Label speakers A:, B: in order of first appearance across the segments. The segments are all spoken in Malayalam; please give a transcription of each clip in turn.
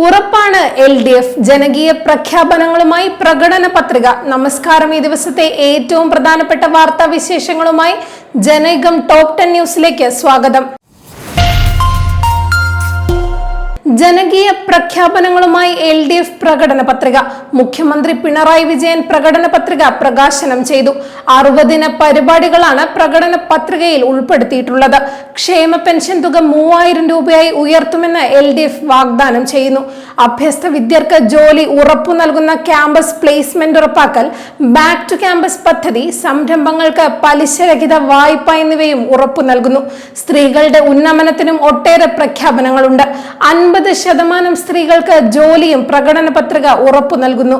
A: ഉറപ്പാണ് LDF ജനകീയ പ്രഖ്യാപനങ്ങളുമായി പ്രകടന പത്രിക. നമസ്കാരം. ഈ ദിവസത്തെ ഏറ്റവും പ്രധാനപ്പെട്ട വാർത്താ വിശേഷങ്ങളുമായി ജനകം ടോപ്പ് 10 ന്യൂസിലേക്ക് സ്വാഗതം. ജനകീയ പ്രഖ്യാപനങ്ങളുമായി LDF പ്രകടന പത്രിക. മുഖ്യമന്ത്രി പിണറായി വിജയൻ പ്രകടന പത്രിക പ്രകാശനം ചെയ്തു. 60 ദിന പരിപാടികളാണ് പ്രകടന പത്രികയിൽ ഉൾപ്പെടുത്തിയിട്ടുള്ളത്. ക്ഷേമ പെൻഷൻ തുക 3000 രൂപയായി ഉയർത്തുമെന്ന് LDF വാഗ്ദാനം ചെയ്യുന്നു. അഭ്യസ്ത വിദ്യർക്ക് ജോലി ഉറപ്പു നൽകുന്ന ക്യാമ്പസ് പ്ലേസ്മെന്റ് ഉറപ്പാക്കൽ, ബാക്ക് ടു ക്യാമ്പസ് പദ്ധതി, സംരംഭങ്ങൾക്ക് പലിശരഹിത വായ്പ എന്നിവയും ഉറപ്പു നൽകുന്നു. സ്ത്രീകളുടെ ഉന്നമനത്തിനും ഒട്ടേറെ പ്രഖ്യാപനങ്ങളുണ്ട്. 50% സ്ത്രീകൾക്ക് ജോലിയും പ്രകടന പത്രിക ഉറപ്പു നൽകുന്നു.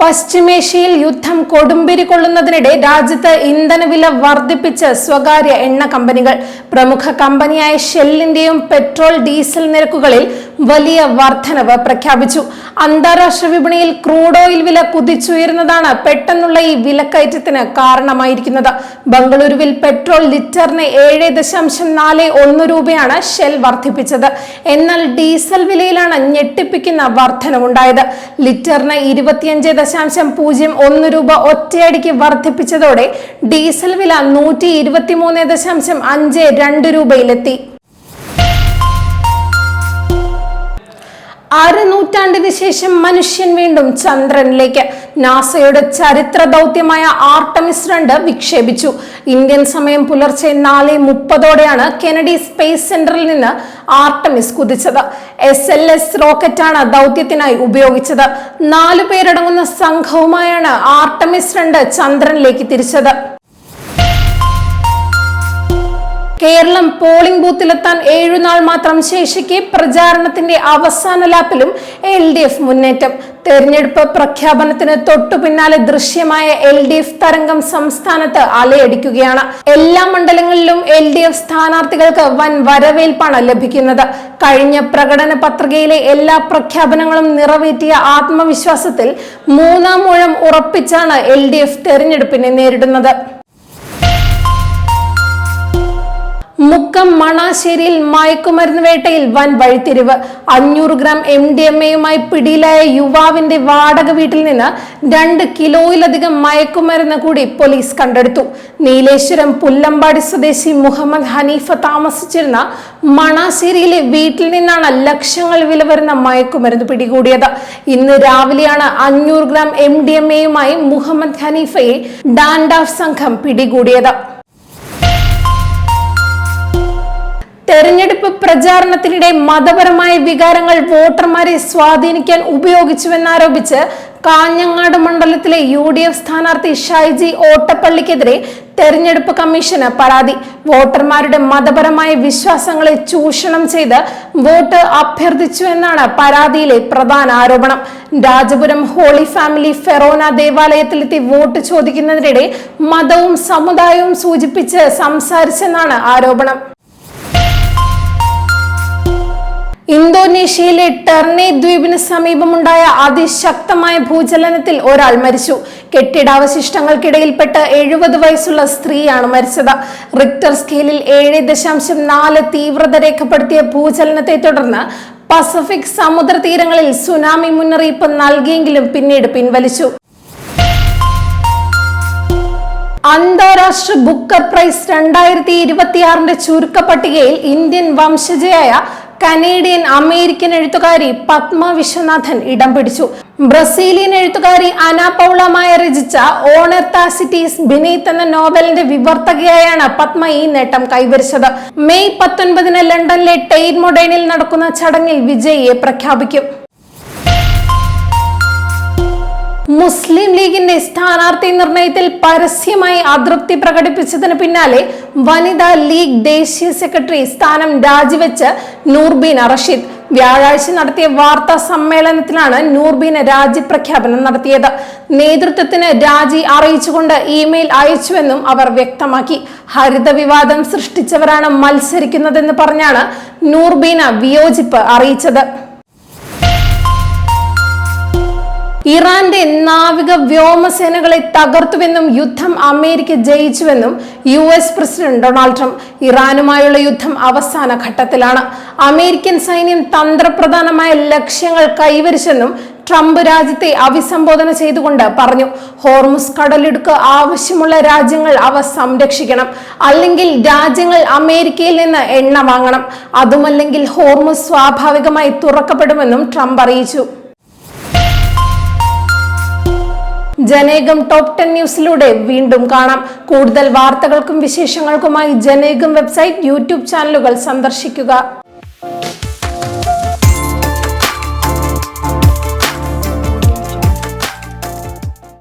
A: പശ്ചിമേഷ്യയിൽ യുദ്ധം കൊടുമ്പിരി കൊള്ളുന്നതിനിടെ രാജ്യത്ത് ഇന്ധനവില വർദ്ധിപ്പിച്ച് സ്വകാര്യ എണ്ണ കമ്പനികൾ. പ്രമുഖ കമ്പനിയായ ഷെല്ലിന്റെയും പെട്രോൾ ഡീസൽ നിരക്കുകളിൽ വലിയ വർധനവ് പ്രഖ്യാപിച്ചു. അന്താരാഷ്ട്ര വിപണിയിൽ ക്രൂഡ് ഓയിൽ വില കുതിച്ചുയരുന്നതാണ് പെട്ടെന്നുള്ള ഈ വിലക്കയറ്റത്തിന് കാരണമായിരിക്കുന്നത്. ബംഗളൂരുവിൽ പെട്രോൾ ലിറ്ററിന് 7.41 രൂപയാണ് ഷെൽ വർദ്ധിപ്പിച്ചത്. എന്നാൽ ഡീസൽ വിലയിലാണ് ഞെട്ടിപ്പിക്കുന്ന വർധനവുണ്ടായത്. ലിറ്ററിന് 25.01 രൂപ ഒറ്റയടിക്ക് വർദ്ധിപ്പിച്ചതോടെ ഡീസൽ വില 123.52 രൂപയിലെത്തി. അരനൂറ്റാണ്ടിന് ശേഷം മനുഷ്യൻ വീണ്ടും ചന്ദ്രനിലേക്ക്. നാസയുടെ ചരിത്ര ദൗത്യമായ ആർട്ടമിസ് 2 വിക്ഷേപിച്ചു. ഇന്ത്യൻ സമയം പുലർച്ചെ 4:30 കെനഡി സ്പേസ് സെന്ററിൽ നിന്ന് ആർട്ടമിസ് കുതിച്ചത്. SLS റോക്കറ്റാണ് ദൗത്യത്തിനായി ഉപയോഗിച്ചത്. 4 പേരടങ്ങുന്ന സംഘവുമായാണ് ആർട്ടമിസ് 2 ചന്ദ്രനിലേക്ക് തിരിച്ചത്. കേരളം പോളിംഗ് ബൂത്തിലെത്താൻ 7 നാൾ മാത്രം ശേഷിക്കെ പ്രചാരണത്തിന്റെ അവസാന ലാപ്പിലും LDF മുന്നേറ്റം. തെരഞ്ഞെടുപ്പ് പ്രഖ്യാപനത്തിന് തൊട്ടു പിന്നാലെ ദൃശ്യമായ LDF തരംഗം സംസ്ഥാനത്ത് അലയടിക്കുകയാണ്. എല്ലാ മണ്ഡലങ്ങളിലും LDF സ്ഥാനാർത്ഥികൾക്ക് വൻ വരവേൽപ്പാണ് ലഭിക്കുന്നത്. കഴിഞ്ഞ പ്രകടന പത്രികയിലെ എല്ലാ പ്രഖ്യാപനങ്ങളും നിറവേറ്റിയ ആത്മവിശ്വാസത്തിൽ 3-ാം ഊഴം ഉറപ്പിച്ചാണ് LDF തെരഞ്ഞെടുപ്പിനെ നേരിടുന്നത്. മുക്കം മണാശ്ശേരിയിൽ മയക്കുമരുന്ന് വേട്ടയിൽ വൻ വഴിത്തിരിവ്. 500 ഗ്രാം MDMA-യുമായി പിടിയിലായ യുവാവിന്റെ വാടക വീട്ടിൽ നിന്ന് 2 കിലോയിലധികം മയക്കുമരുന്ന് കൂടി പോലീസ് കണ്ടെടുത്തു. നീലേശ്വരം പുല്ലമ്പാടി സ്വദേശി മുഹമ്മദ് ഹനീഫ താമസിച്ചിരുന്ന മണാശ്ശേരിയിലെ വീട്ടിൽ നിന്നാണ് ലക്ഷങ്ങൾ വില വരുന്ന മയക്കുമരുന്ന് പിടികൂടിയത്. ഇന്ന് രാവിലെയാണ് 500 ഗ്രാം MDMA-യുമായി മുഹമ്മദ് ഹനീഫയെ ഡാൻഡാഫ് സംഘം പിടികൂടിയത്. തെരഞ്ഞെടുപ്പ് പ്രചാരണത്തിനിടെ മതപരമായ വികാരങ്ങൾ വോട്ടർമാരെ സ്വാധീനിക്കാൻ ഉപയോഗിച്ചുവെന്നാരോപിച്ച് കാഞ്ഞങ്ങാട് മണ്ഡലത്തിലെ UDF സ്ഥാനാർത്ഥി ഷൈജി ഓട്ടപ്പള്ളിക്കെതിരെ തെരഞ്ഞെടുപ്പ് കമ്മീഷന് പരാതി. വോട്ടർമാരുടെ മതപരമായ വിശ്വാസങ്ങളെ ചൂഷണം ചെയ്ത് വോട്ട് അഭ്യർത്ഥിച്ചുവെന്നാണ് പരാതിയിലെ പ്രധാന ആരോപണം. രാജപുരം ഹോളി ഫാമിലി ഫെറോന ദേവാലയത്തിലെത്തി വോട്ട് ചോദിക്കുന്നതിനിടെ മതവും സമുദായവും സൂചിപ്പിച്ച് സംസാരിച്ചെന്നാണ് ആരോപണം. ഇന്തോനേഷ്യയിലെ ടെർണെ ദ്വീപിന് സമീപമുണ്ടായ അതിശക്തമായ ഭൂചലനത്തിൽ ഒരാൾ മരിച്ചു. കെട്ടിടാവശിഷ്ടങ്ങൾക്കിടയിൽപ്പെട്ട് 70 വയസ്സുള്ള സ്ത്രീയാണ് മരിച്ചത്. റിക്ടർ സ്കെയിലിൽ 7.4 തീവ്രത രേഖപ്പെടുത്തിയ ഭൂചലനത്തെ തുടർന്ന് പസഫിക് സമുദ്ര തീരങ്ങളിൽ സുനാമി മുന്നറിയിപ്പ് നൽകിയെങ്കിലും പിന്നീട് പിൻവലിച്ചു. അന്താരാഷ്ട്ര ബുക്കർ പ്രൈസ് 2026 ചുരുക്കപ്പട്ടികയിൽ ഇന്ത്യൻ വംശജയായ കനേഡിയൻ അമേരിക്കൻ എഴുത്തുകാരി പത്മ വിശ്വനാഥൻ ഇടം പിടിച്ചു. ബ്രസീലിയൻ എഴുത്തുകാരി അന പൗള മായ രചിച്ച ഓണർ താസിറ്റീസ് ബിനീത്ത് എന്ന നോവലിന്റെ വിവർത്തകയായാണ് പത്മ ഈ നേട്ടം കൈവരിച്ചത്. മെയ് 19 ലണ്ടനിലെ ടെയ്റ്റ് മൊഡേണിൽ നടക്കുന്ന ചടങ്ങിൽ വിജയിയെ പ്രഖ്യാപിക്കും. മുസ്ലിം ലീഗിന്റെ സ്ഥാനാർത്ഥി നിർണയത്തിൽ പരസ്യമായി അതൃപ്തി പ്രകടിപ്പിച്ചതിന് പിന്നാലെ വനിതാ ലീഗ് ദേശീയ സെക്രട്ടറി സ്ഥാനം രാജിവെച്ച് നൂർബീന റഷീദ്. വ്യാഴാഴ്ച നടത്തിയ വാർത്താ സമ്മേളനത്തിലാണ് നൂർബീന രാജിപ്രഖ്യാപനം നടത്തിയത്. നേതൃത്വത്തിന് രാജി അറിയിച്ചുകൊണ്ട് ഇമെയിൽ അയച്ചുവെന്നും അവർ വ്യക്തമാക്കി. ഹരിത വിവാദം സൃഷ്ടിച്ചവരാണ് മത്സരിക്കുന്നതെന്ന് പറഞ്ഞാണ് നൂർബീന വിയോജിപ്പ് അറിയിച്ചത്. ഇറാന്റെ നാവിക വ്യോമസേനകളെ തകർത്തുവെന്നും യുദ്ധം അമേരിക്ക ജയിച്ചുവെന്നും US പ്രസിഡന്റ് ഡൊണാൾഡ് ട്രംപ്. ഇറാനുമായുള്ള യുദ്ധം അവസാന ഘട്ടത്തിലാണ്. അമേരിക്കൻ സൈന്യം തന്ത്രപ്രധാനമായ ലക്ഷ്യങ്ങൾ കൈവരിച്ചെന്നും ട്രംപ് രാജ്യത്തെ അഭിസംബോധന ചെയ്തുകൊണ്ട് പറഞ്ഞു. ഹോർമുസ് കടലിടുക്ക് ആവശ്യമുള്ള രാജ്യങ്ങൾ അവ സംരക്ഷിക്കണം, അല്ലെങ്കിൽ രാജ്യങ്ങൾ അമേരിക്കയിൽ നിന്ന് എണ്ണ വാങ്ങണം. അതുമല്ലെങ്കിൽ ഹോർമുസ് സ്വാഭാവികമായി തുറക്കപ്പെടുമെന്നും ട്രംപ് അറിയിച്ചു. ജനേകം ടോപ്പ് 10 ന്യൂസിലൂടെ വീണ്ടും കാണാം. കൂടുതൽ വാർത്തകൾക്കും വിശേഷങ്ങൾക്കുമായി ജനേകം വെബ്സൈറ്റ്, യൂട്യൂബ് ചാനലുകൾ സന്ദർശിക്കുക.